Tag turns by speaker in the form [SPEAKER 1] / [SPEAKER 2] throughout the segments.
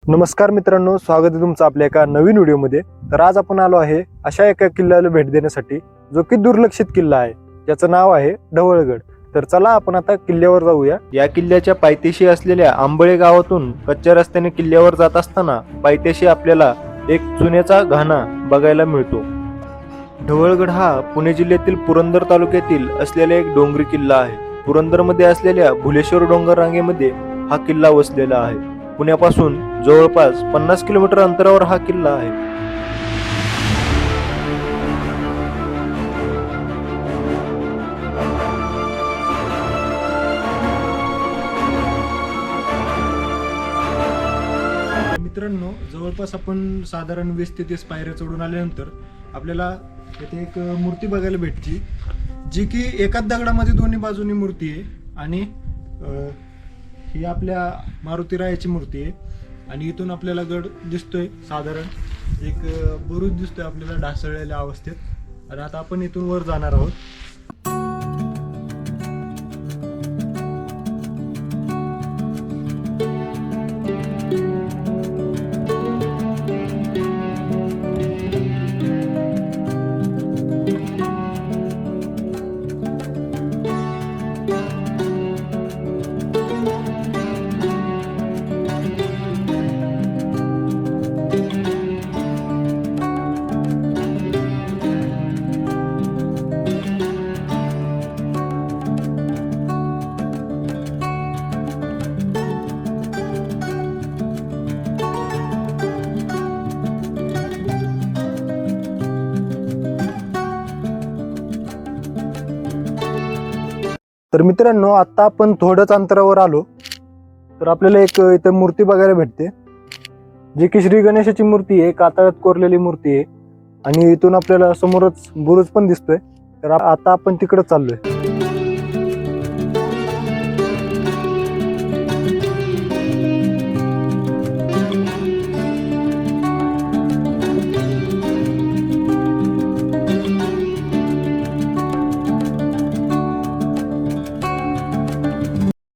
[SPEAKER 1] नमस्कार मित्रांनो, स्वागत आहे तुमचं आपल्या एका नवीन व्हिडिओमध्ये. तर आज आपण आलो आहे अशा एका किल्ल्याला भेट देण्यासाठी जो की दुर्लक्षित किल्ला आहे, ज्याचं नाव आहे ढवळगड. तर चला आपण आता किल्ल्यावर जाऊया. या किल्ल्याच्या पायथ्याशी असलेल्या आंबळे गावातून कच्च्या रस्त्याने किल्ल्यावर जात असताना पायथ्याशी आपल्याला एक चुन्याचा घाणा बघायला मिळतो. ढवळगड हा पुणे जिल्ह्यातील पुरंदर तालुक्यातील असलेला एक डोंगरी किल्ला आहे. पुरंदरमध्ये असलेल्या भुलेश्वर डोंगर रांगेमध्ये हा किल्ला वसलेला आहे. पुण्यापासून जवळपास 50 किलोमीटर अंतरावर हा किल्ला आहे. मित्रांनो, जवळपास आपण साधारण 20 ते 30 पायऱ्या चढून आल्यानंतर आपल्याला येथे एक मूर्ती बघायला भेटची, जी की एकाच दगडामध्ये दोन्ही बाजूनी मूर्ती आहे. आणि ही आपल्या मारुतीरायाची मूर्ती आहे. आणि इथून आपल्याला गड दिसतोय, साधारण एक बुरुज दिसतोय आपल्याला ढासळलेल्या अवस्थेत. आणि आता आपण इथून वर जाणार आहोत. तर मित्रांनो, आता आपण थोड्याच अंतरावर आलो तर आपल्याला एक इथे मूर्ती बघायला भेटते, जी की श्री गणेशाची मूर्ती आहे. कातळात कोरलेली मूर्ती आहे. आणि इथून आपल्याला समोरच बुरुज पण दिसतोय. तर आता आपण तिकडे चाललोय.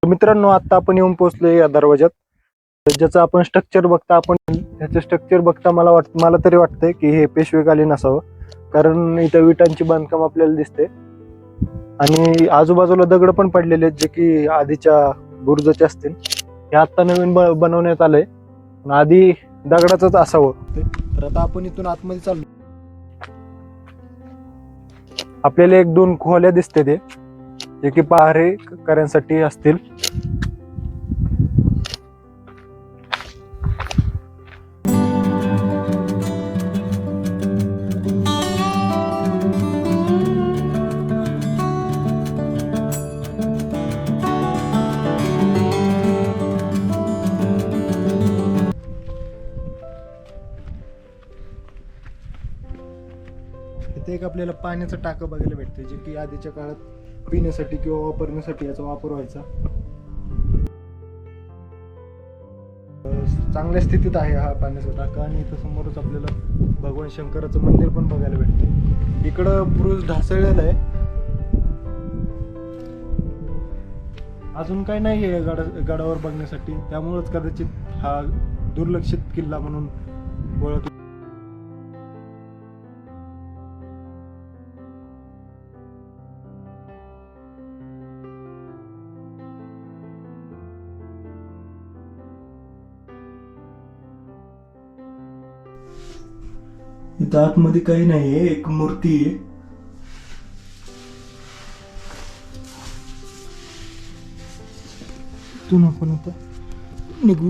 [SPEAKER 1] मित्रांनो, आता आपण येऊन पोहोचलोय या दरवाज्यात. ज्याचं आपण स्ट्रक्चर बघता, ह्याचं स्ट्रक्चर बघता मला तरी वाटतंय की हे पेशवेकालीन असावं, कारण इथं विटांची बांधकाम आपल्याला दिसते. आणि आजूबाजूला दगड पण पडलेले आहेत, जे की आधीच्या बुरुजाचे असतील. हे आता नवीन बनवण्यात आलंय, पण आधी दगडाचंच असावं. तर आता आपण इथून आतमध्ये चाललो. आपल्याला 1-2 खोल्या दिसते ते, जे की पहारेकऱ्यांसाठी असतील. इथे एक आपल्याला पाण्याचं टाकं बघायला भेटते, जे की आधीच्या काळात पिण्यासाठी किंवा वापरण्यासाठी याचा वापर व्हायचा. चांगल्या स्थितीत आहे हा पाण्याचा टाका. आणि इथं समोरच आपल्याला भगवान शंकराचं मंदिर पण बघायला भेटते. इकडं बुरुज ढासळलेला आहे, अजून काही नाही आहे गडावर बघण्यासाठी. त्यामुळेच कदाचित हा दुर्लक्षित किल्ला म्हणून ओळखला. इथं आतमध्ये काही नाहीये, एक मूर्ती आहे. इथून आपण आता निघू.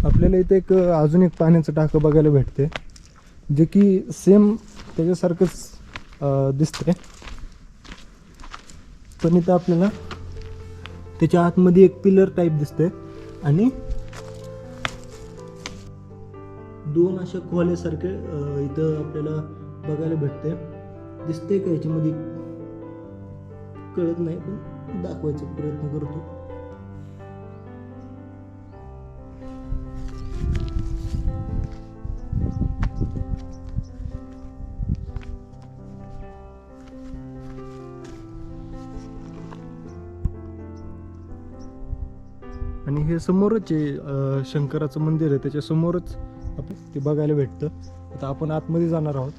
[SPEAKER 1] आपल्याला इथे अजून एक पाण्याचं टाकं बघायला भेटते, जे की सेम त्याच्यासारखंच दिसते. पण इथं आपल्याला त्याच्या आतमध्ये एक पिलर टाईप दिसते. आणि 2 अशा खोल्यासारखे इथं आपल्याला बघायला भेटते. दिसते का याच्यामध्ये कळत नाही, पण दाखवायचा प्रयत्न करतो. आणि हे समोरच आहे शंकराचं मंदिर आहे, त्याच्या समोरच आपण ते बघायला भेटतं. आता आपण आतमध्ये जाणार आहोत.